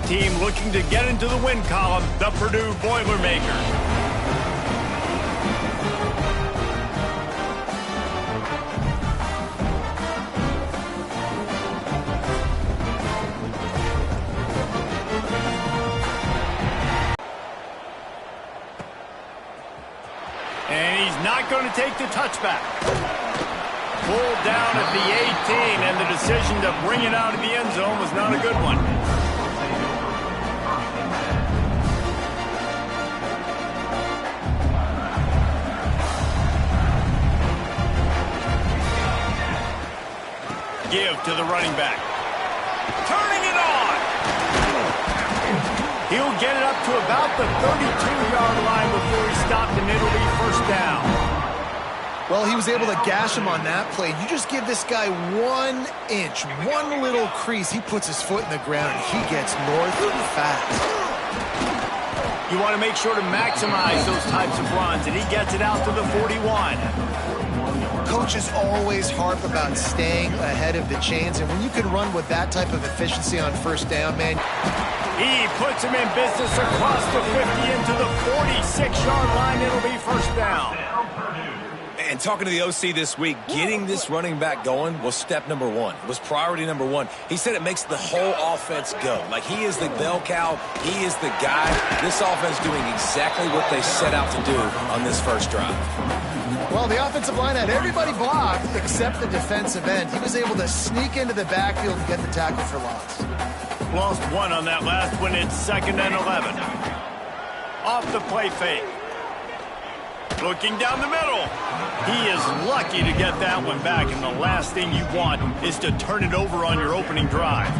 team looking to get into the win column, the Purdue Boilermakers. And he's not going to take the touchback. Pulled down at the 18, and the decision to bring it out of the end zone was not a good one. Give to the running back. Turning it on. He'll get it up to about the 32-yard line before he stopped, and it'll be first down. Well, he was able to gash him on that play. You just give this guy 1 inch, one little crease. He puts his foot in the ground, and he gets north fast. You want to make sure to maximize those types of runs, and he gets it out to the 41. Coaches always harp about staying ahead of the chains, and when you can run with that type of efficiency on first down, man. He puts him in business across the 50 into the 46-yard line. It'll be first down. And talking to the OC this week, getting this running back going was step number one. It was priority number one. He said it makes the whole offense go. Like, he is the bell cow. He is the guy. This offense doing exactly what they set out to do on this first drive. Well, the offensive line had everybody blocked except the defensive end. He was able to sneak into the backfield and get the tackle for loss. Lost one on that last one. It's 2nd and 11. Off the play fake. Looking down the middle. He is lucky to get that one back, and the last thing you want is to turn it over on your opening drive.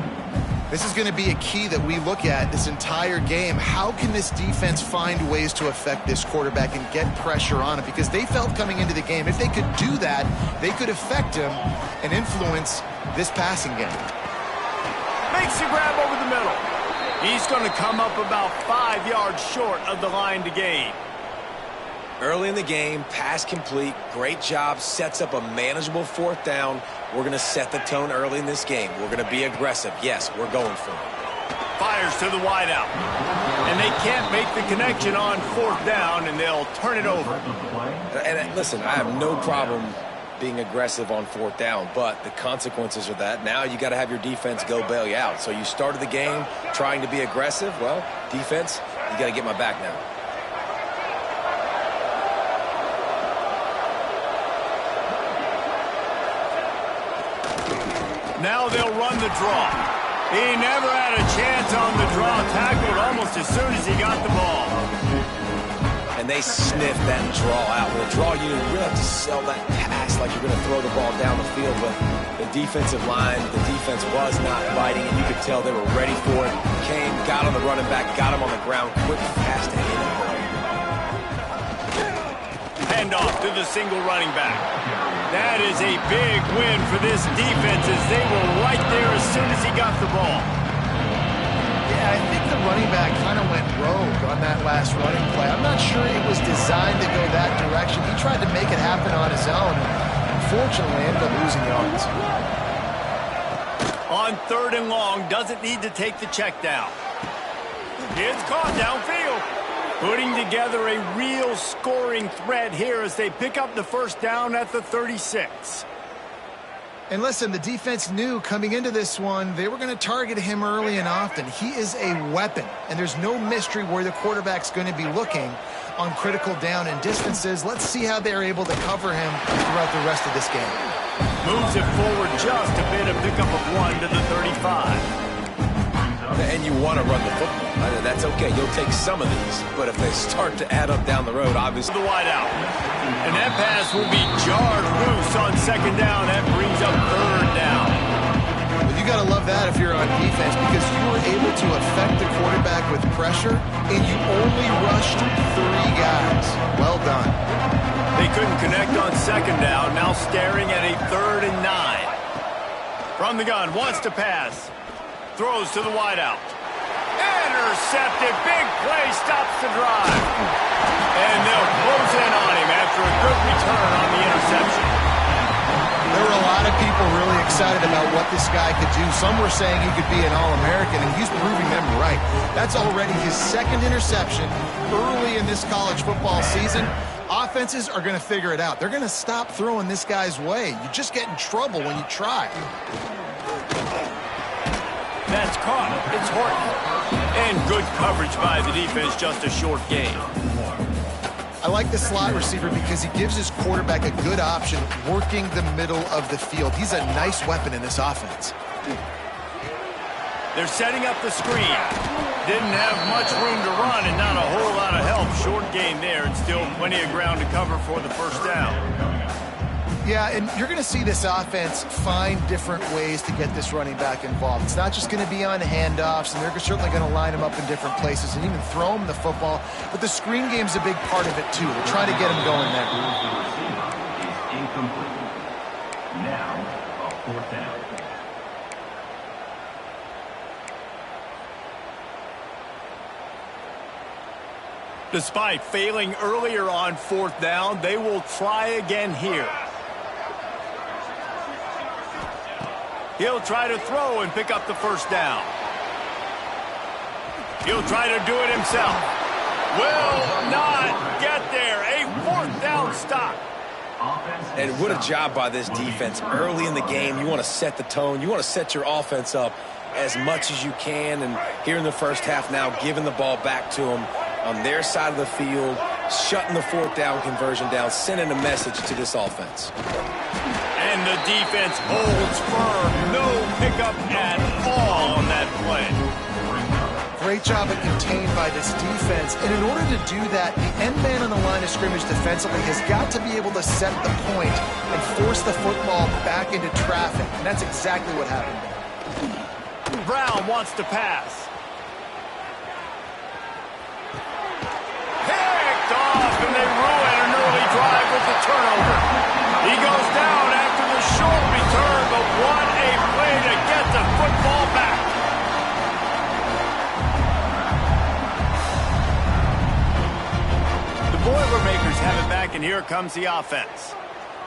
This is going to be a key that we look at this entire game. How can this defense find ways to affect this quarterback and get pressure on him? Because they felt coming into the game, if they could do that, they could affect him and influence this passing game. Makes the grab over the middle. He's going to come up about 5 yards short of the line to gain. Early in the game, pass complete, great job, sets up a manageable 4th down. We're going to set the tone early in this game. We're going to be aggressive. Yes, we're going for it. Fires to the wideout. And they can't make the connection on 4th down, and they'll turn it over. And listen, I have no problem being aggressive on 4th down, but the consequences are that now you got to have your defense go bail you out. So you started the game trying to be aggressive. Well, defense, you got to get my back now. Now they'll run the draw. He never had a chance on the draw. Tackled almost as soon as he got the ball. And they sniffed that draw out. With a draw, you really have to sell that pass like you're going to throw the ball down the field. But the defensive line, the defense was not biting, and you could tell they were ready for it. Came, got on the running back, got him on the ground, quick, fast, and in. Handoff to the single running back. That is a big win for this defense as they were right there as soon as he got the ball. Yeah, I think the running back kind of went rogue on that last running play. I'm not sure it was designed to go that direction. He tried to make it happen on his own. Unfortunately, ended up losing yards. On 3rd and long, doesn't need to take the check down. It's caught downfield. Putting together a real scoring threat here as they pick up the first down at the 36. And listen, the defense knew coming into this one, they were going to target him early and often. He is a weapon, and there's no mystery where the quarterback's going to be looking on critical down and distances. Let's see how they're able to cover him throughout the rest of this game. Moves it forward just a bit, a pickup of 1 to the 35. And you want to run the football. That's okay. You'll take some of these. But if they start to add up down the road, obviously. The wide out. And that pass will be jarred loose on 2nd down. That brings up 3rd down. Well, you got to love that if you're on defense because you were able to affect the quarterback with pressure, and you only rushed 3 guys. Well done. They couldn't connect on 2nd down. Now staring at a 3rd and 9. From the gun, wants to pass. Throws to the wideout. Intercepted. Big play stops the drive. And they'll close in on him after a good return on the interception. There were a lot of people really excited about what this guy could do. Some were saying he could be an All-American, and he's proving them right. That's already his second interception early in this college football season. Offenses are going to figure it out. They're going to stop throwing this guy's way. You just get in trouble when you try. That's caught. It's Horton. And good coverage by the defense, just a short gain. I like the slot receiver because he gives his quarterback a good option working the middle of the field. He's a nice weapon in this offense. They're setting up the screen. Didn't have much room to run and not a whole lot of help. Short gain there and still plenty of ground to cover for the first down. Yeah, and you're going to see this offense find different ways to get this running back involved. It's not just going to be on handoffs, and they're certainly going to line him up in different places and even throw him the football. But the screen game's a big part of it, too. They're trying to get him going there. Now, a fourth down. Despite failing earlier on fourth down, they will try again here. He'll try to throw and pick up the first down. He'll try to do it himself. Will not get there. A fourth down stop. And what a job by this defense. Early in the game, you want to set the tone. You want to set your offense up as much as you can. And here in the first half now, giving the ball back to them on their side of the field, shutting the fourth down conversion down, sending a message to this offense. And the defense holds firm. No pickup at all on that play. Great job of contained by this defense. And in order to do that, the end man on the line of scrimmage defensively has got to be able to set the point and force the football back into traffic. And that's exactly what happened there. Brown wants to pass. Picked off, and they ruin an early drive with the turnover. He goes down after the short return, but what a play to get the football back. The Boilermakers have it back, and here comes the offense.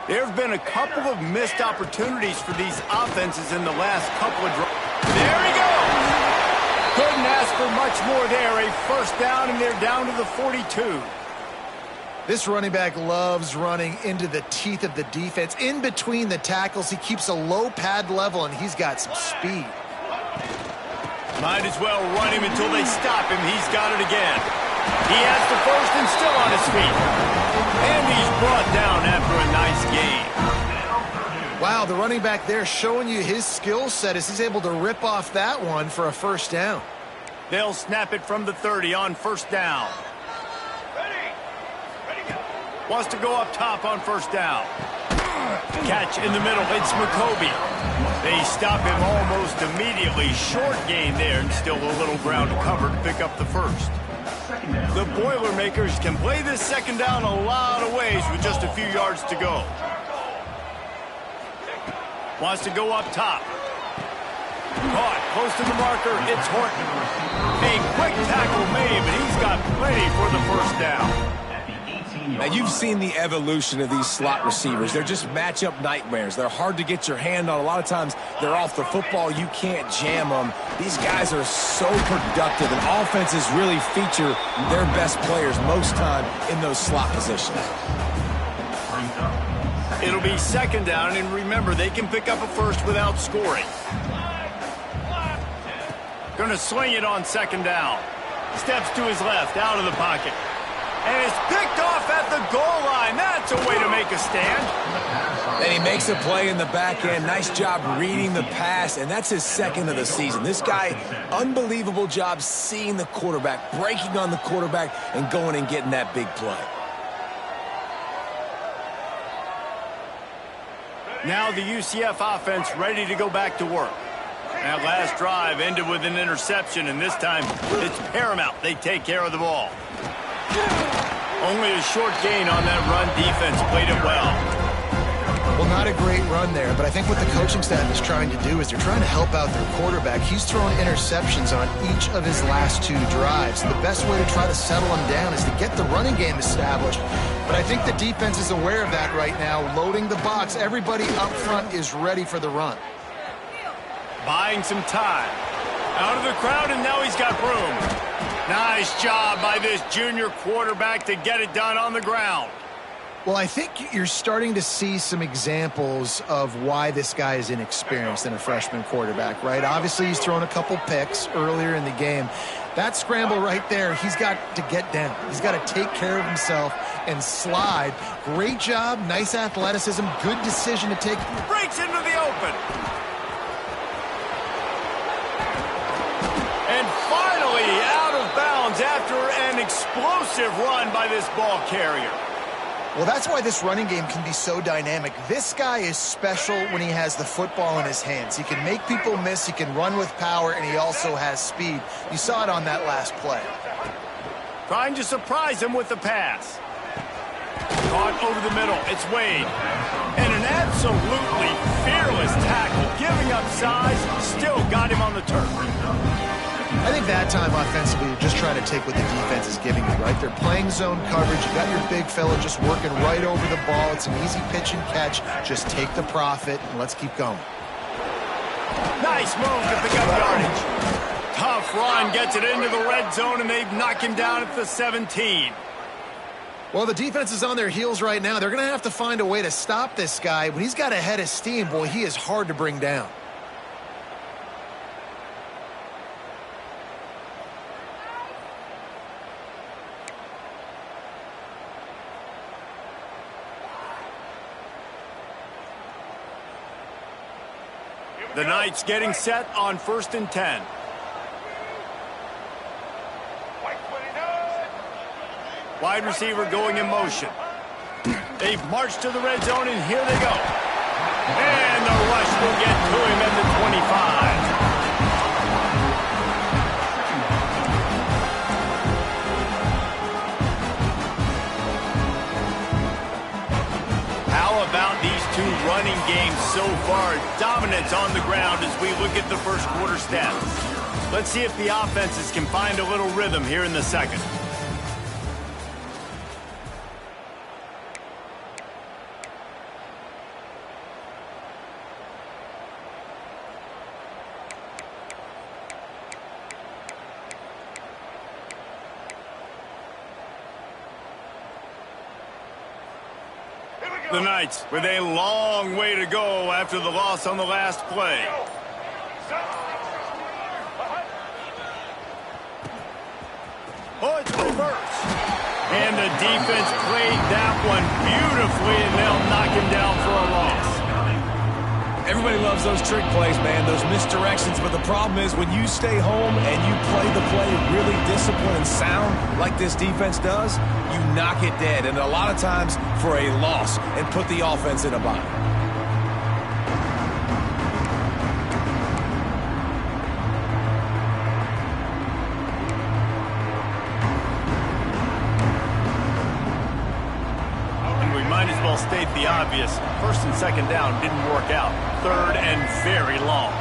There have been a couple of missed opportunities for these offenses in the last couple of drives. There he goes. Couldn't ask for much more there. A first down, and they're down to the 42. This running back loves running into the teeth of the defense. In between the tackles, he keeps a low pad level, and he's got some speed. Might as well run him until they stop him. He's got it again. He has the first and still on his feet. And he's brought down after a nice gain. Wow, the running back there showing you his skill set as he's able to rip off that one for a first down. They'll snap it from the 30 on first down. Wants to go up top on first down. Catch in the middle. It's McCoby. They stop him almost immediately. Short gain there and still a little ground to cover to pick up the first. The Boilermakers can play this second down a lot of ways with just a few yards to go. Wants to go up top. Caught close to the marker. It's Horton. A quick tackle made, but he's got plenty for the first down. Now, you've seen the evolution of these slot receivers. They're just matchup nightmares. They're hard to get your hand on. A lot of times, they're off the football. You can't jam them. These guys are so productive, and offenses really feature their best players most time in those slot positions. It'll be second down, and remember, they can pick up a first without scoring. Going to swing it on second down. Steps to his left, out of the pocket. And it's picked off at the goal line. That's a way to make a stand. And he makes a play in the back end. Nice job reading the pass, and that's his second of the season. This guy, unbelievable job seeing the quarterback, breaking on the quarterback, and going and getting that big play. Now the UCF offense ready to go back to work. That last drive ended with an interception, and this time it's paramount. They take care of the ball. Only a short gain on that run. Defense played it well. Well, not a great run there, but I think what the coaching staff is trying to do is they're trying to help out their quarterback. He's thrown interceptions on each of his last 2 drives. The best way to try to settle him down is to get the running game established. But I think the defense is aware of that right now, loading the box. Everybody up front is ready for the run. Buying some time. Out of the crowd, and now he's got room. Nice job by this junior quarterback to get it done on the ground. Well, I think you're starting to see some examples of why this guy is inexperienced in a freshman quarterback, right? Obviously, he's thrown a couple picks earlier in the game. That scramble right there, he's got to get down. He's got to take care of himself and slide. Great job, nice athleticism, good decision to take. Breaks into the open. And finally out of bounds after an explosive run by this ball carrier. Well, that's why this running game can be so dynamic. This guy is special when he has the football in his hands. He can make people miss, he can run with power, and he also has speed. You saw it on that last play. Trying to surprise him with the pass. Caught over the middle. It's Wade. And an absolutely fearless tackle. Giving up size, still got him on the turf. I think that time offensively, you're just trying to take what the defense is giving you, right? They're playing zone coverage. You got your big fella just working right over the ball. It's an easy pitch and catch. Just take the profit, and let's keep going. Nice move to pick up yardage. Tough run, gets it into the red zone, and they've knocked him down at the 17. Well, the defense is on their heels right now. They're going to have to find a way to stop this guy. When he's got a head of steam, boy, he is hard to bring down. The Knights getting set on 1st and 10. Wide receiver going in motion. They've marched to the red zone, and here they go. And the rush will get to him at the 25. How about these 2 running games so far? Dominance on the ground as we look at the first quarter stats. Let's see if the offenses can find a little rhythm here in the second. The Knights with a long way to go after the loss on the last play. Oh, it's reversed. And the defense played that one beautifully, and they'll knock him down for a loss. Everybody loves those trick plays, man, those misdirections, but the problem is when you stay home and you play the play really disciplined and sound like this defense does, you knock it dead, and a lot of times for a loss, and put the offense in a bind. State the obvious. 1st and 2nd down didn't work out. 3rd and very long.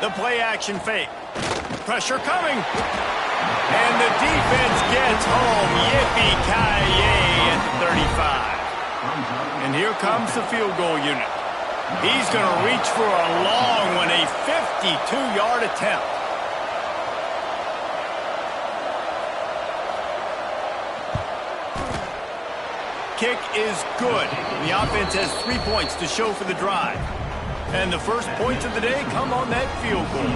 The play action fake. Pressure coming. And the defense gets home. Yippee-ki-yay at the 35. And here comes the field goal unit. He's going to reach for a long one, a 52-yard attempt. Kick is good. The offense has 3 points to show for the drive. And the first points of the day come on that field goal.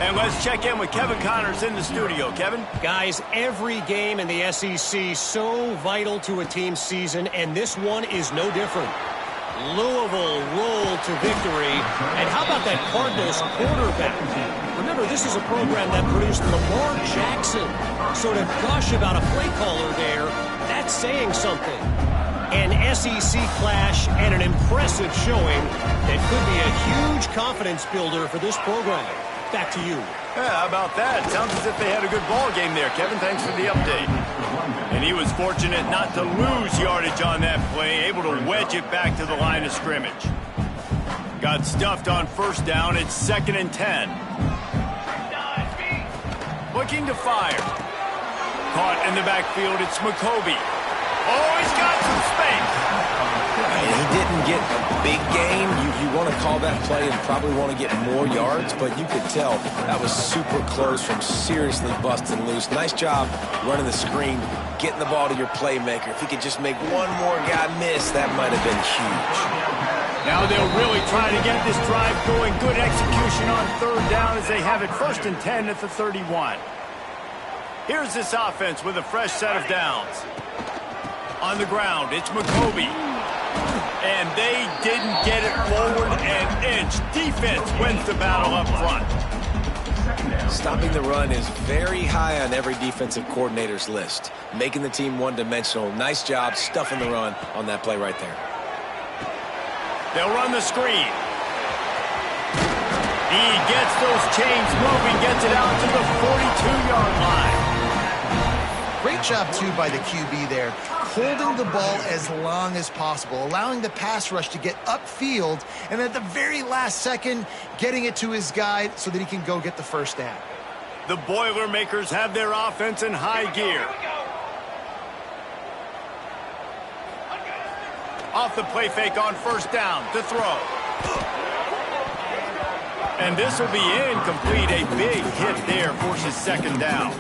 And let's check in with Kevin Connors in the studio. Kevin? Guys, every game in the SEC so vital to a team's season, and this one is no different. Louisville roll to victory. And how about that Cardinals quarterback? Remember, this is a program that produced Lamar Jackson. So to gush about a play caller there, that's saying something. An SEC clash and an impressive showing that could be a huge confidence builder for this program. back to you. Yeah, how about that? Sounds as if they had a good ball game there, Kevin. Thanks for the update. And he was fortunate not to lose yardage on that play, able to wedge it back to the line of scrimmage. Got stuffed on first down. It's 2nd and 10. Looking to fire. Caught in the backfield. It's McCoby. Oh, he's got some space. He didn't get a big gain. You want to call that play and probably want to get more yards, but you could tell that was super close from seriously busting loose. Nice job running the screen, getting the ball to your playmaker. If he could just make one more guy miss, that might have been huge. Now they'll really try to get this drive going. Good execution on 3rd down as they have it 1st and 10 at the 31. Here's this offense with a fresh set of downs. On the ground, it's McCoby. And they didn't get it forward an inch. Defense wins the battle up front. Stopping the run is very high on every defensive coordinator's list. Making the team one-dimensional. Nice job stuffing the run on that play right there. They'll run the screen. He gets those chains moving, gets it out to the 42-yard line. Great job, too, by the QB there, holding the ball as long as possible, allowing the pass rush to get upfield, and at the very last second, getting it to his guy so that he can go get the first down. The Boilermakers have their offense in high gear. Off the play fake on 1st down to throw. And this will be incomplete. A big hit there forces 2nd down.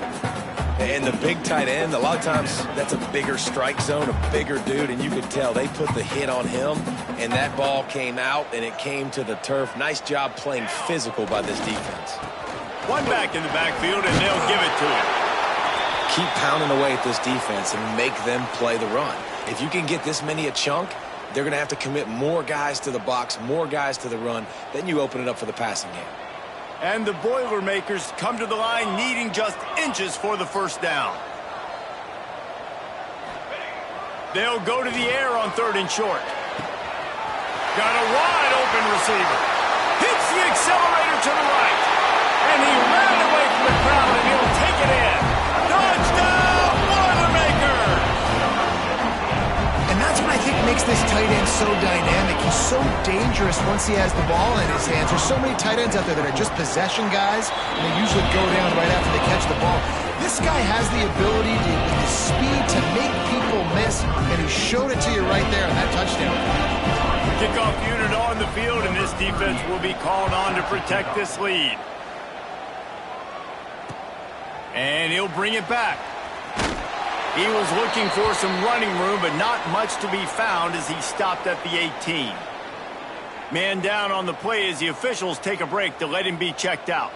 And the big tight end, a lot of times that's a bigger strike zone, a bigger dude, and you could tell they put the hit on him, and that ball came out, and it came to the turf. Nice job playing physical by this defense. One back in the backfield, and they'll give it to him. Keep pounding away at this defense and make them play the run. If you can get this many a chunk, they're going to have to commit more guys to the box, more guys to the run. Then you open it up for the passing game. And the Boilermakers come to the line needing just inches for the 1st down. They'll go to the air on 3rd and short. Got a wide open receiver. Hits the accelerator to the right. And he ran away from the crowd, and he'll take it in. Touchdown, Boilermakers! And that's what I think makes this tight end so dynamic. He's so dangerous once he has the ball in his hands. There's so many tight ends out there that are just possession guys, and they usually go down right after they catch the ball. This guy has the ability to, with his speed, to make people miss, and he showed it to you right there on that touchdown. Kickoff unit on the field, and this defense will be called on to protect this lead. And he'll bring it back. He was looking for some running room, but not much to be found as he stopped at the 18. Man down on the play as the officials take a break to let him be checked out.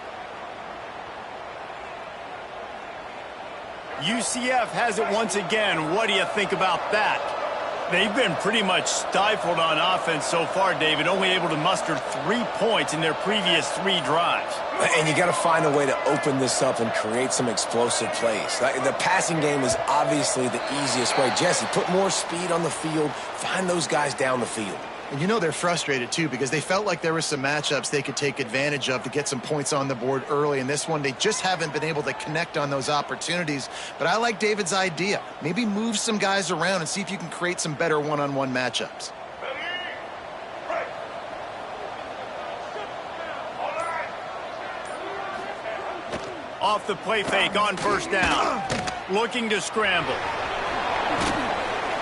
UCF has it once again. What do you think about that? They've been pretty much stifled on offense so far, David, only able to muster 3 points in their previous 3 drives. And you got to find a way to open this up and create some explosive plays. The passing game is obviously the easiest way. Jesse, put more speed on the field. Find those guys down the field. And you know they're frustrated, too, because they felt like there were some matchups they could take advantage of to get some points on the board early. In this one, they just haven't been able to connect on those opportunities. But I like David's idea. Maybe move some guys around and see if you can create some better one-on-one matchups. Off the play fake on 1st down. Looking to scramble.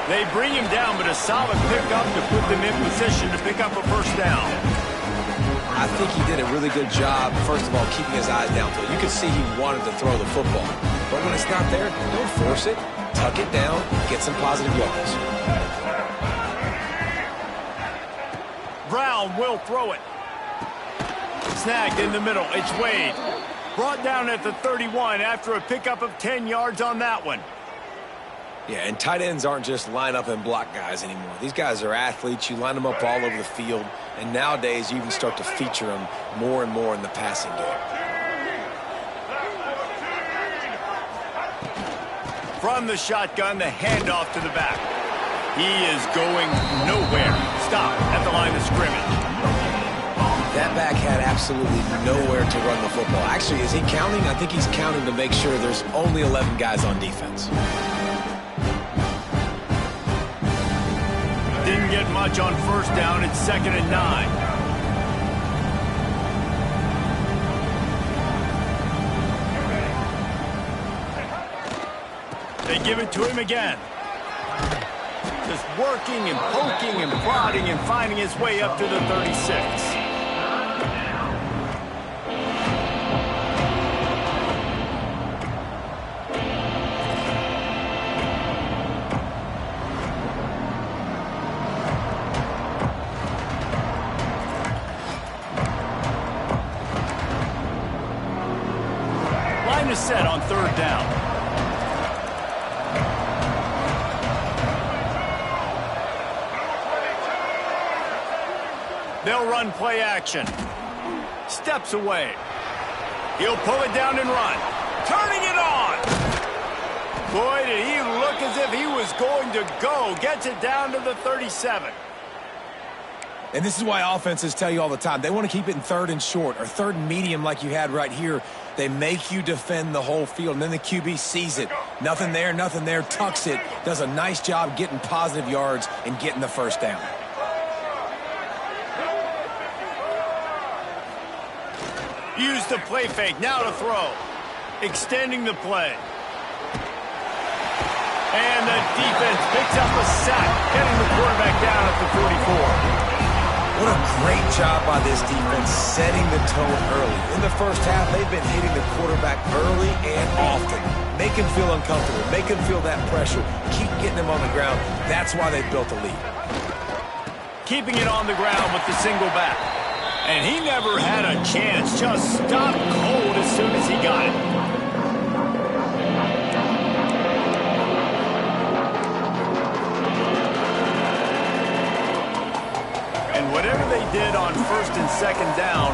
They bring him down, but a solid pickup to put them in position to pick up a 1st down. I think he did a really good job, first of all, keeping his eyes downfield. You could see he wanted to throw the football. But when it's not there, don't force it. Tuck it down, get some positive yards. Brown will throw it. Snagged in the middle. It's Wade. Brought down at the 31 after a pickup of 10 yards on that one. Yeah, and tight ends aren't just line up and block guys anymore. These guys are athletes. You line them up all over the field. And nowadays, you even start to feature them more and more in the passing game. From the shotgun, the handoff to the back. He is going nowhere. Stop at the line of scrimmage. That back had absolutely nowhere to run the football. Actually, is he counting? I think he's counting to make sure there's only 11 guys on defense. Didn't get much on first down. It's 2nd and 9. They give it to him again. Just working and poking and prodding and finding his way up to the 36. Line is set on 3rd down. They'll run play action. Steps away. He'll pull it down and run. Turning it on. Boy, did he look as if he was going to go. Gets it down to the 37. And this is why offenses tell you all the time, they want to keep it in 3rd and short or 3rd and medium like you had right here. They make you defend the whole field, and then the QB sees it. Nothing there, tucks it, does a nice job getting positive yards and getting the first down. Use the play fake, now to throw. Extending the play. And the defense picks up a sack, getting the quarterback down at the 44. What a great job by this defense setting the tone early. In the first half, they've been hitting the quarterback early and often. Make him feel uncomfortable. Make him feel that pressure. Keep getting him on the ground. That's why they've built a lead. Keeping it on the ground with the single back. And he never had a chance. Just stopped cold as soon as he got it. And whatever they did on 1st and 2nd down,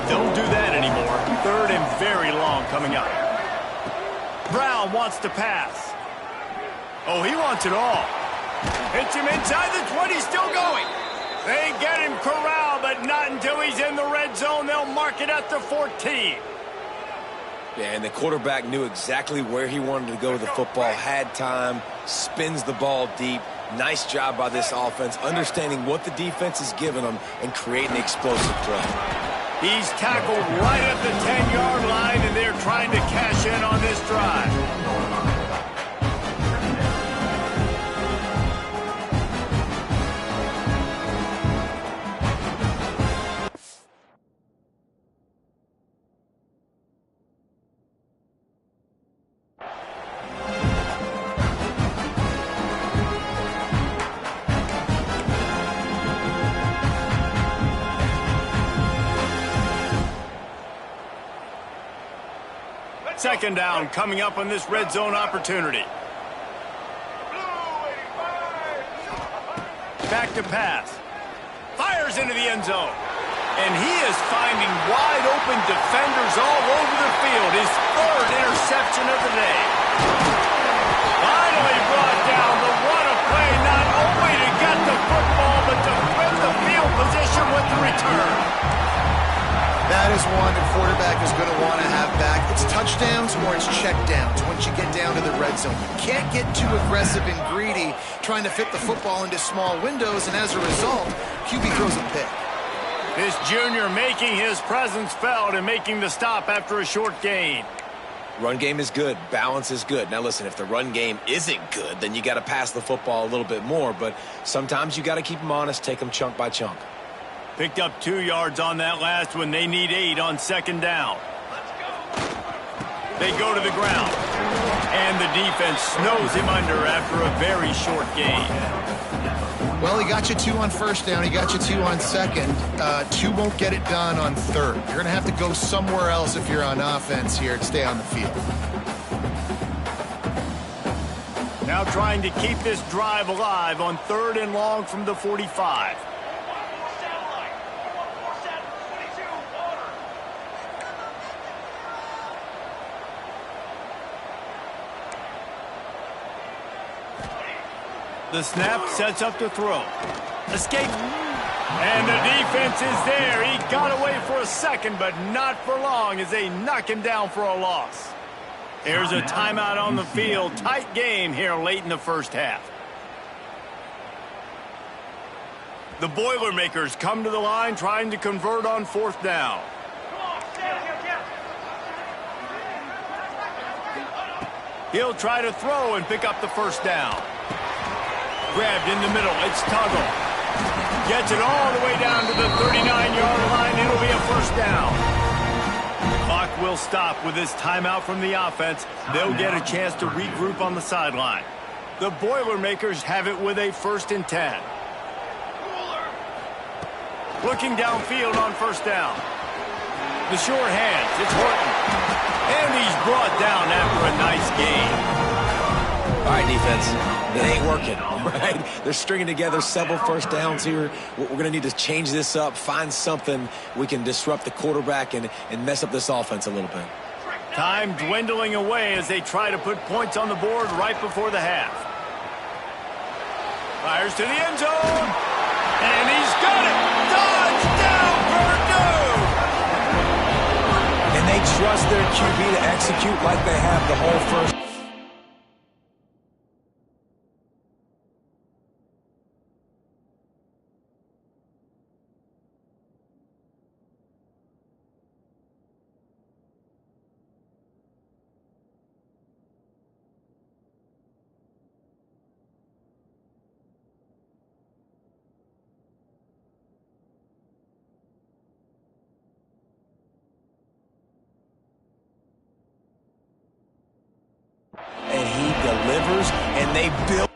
don't do that anymore. 3rd and very long coming up. Brown wants to pass. Oh, he wants it all. Hits him inside the 20, still going. They get him corralled, but not until he's in the red zone. They'll mark it at the 14. Yeah, and the quarterback knew exactly where he wanted to go with the football, had time, spins the ball deep. Nice job by this offense, understanding what the defense is giving them and creating explosive play. He's tackled right at the 10-yard line, and they're trying to cash in on this drive. Second down coming up on this red zone opportunity. Back to pass. Fires into the end zone. And he is finding wide open defenders all over the field. His 3rd interception of the day. Finally brought down, but what a play, not only to get the football, but to flip the field position with the return. That is one the quarterback is going to want to have back. It's touchdowns or it's checkdowns once you get down to the red zone. You can't get too aggressive and greedy trying to fit the football into small windows, and as a result, QB throws a pick. This junior making his presence felt and making the stop after a short gain. Run game is good. Balance is good. Now, listen, if the run game isn't good, then you got to pass the football a little bit more, but sometimes you got to keep them honest, take them chunk by chunk. Picked up 2 yards on that last one. They need 8 on 2nd down. They go to the ground. And the defense snows him under after a very short gain. Well, he got you 2 on 1st down. He got you 2 on 2nd. 2 won't get it done on 3rd. You're going to have to go somewhere else if you're on offense here to stay on the field. Now trying to keep this drive alive on 3rd and long from the 45. The snap sets up to throw. Escape. And the defense is there. He got away for a second, but not for long as they knock him down for a loss. Here's a timeout on the field. Tight game here late in the first half. The Boilermakers come to the line trying to convert on fourth down. He'll try to throw and pick up the first down. Grabbed in the middle. It's Tuggle. Gets it all the way down to the 39-yard line. It'll be a first down. The clock will stop with this timeout from the offense. They'll get a chance to regroup on the sideline. The Boilermakers have it with a 1st and 10. Looking downfield on first down. The sure hands. It's Horton. And he's brought down after a nice game. All right, defense. It ain't working, right? They're stringing together several first downs here. We're going to need to change this up, find something we can disrupt the quarterback and mess up this offense a little bit. Time dwindling away as they try to put points on the board right before the half. Fires to the end zone. And he's got it. Touchdown, Purdue! And they trust their QB to execute like they have the whole first. And he delivers, and they build.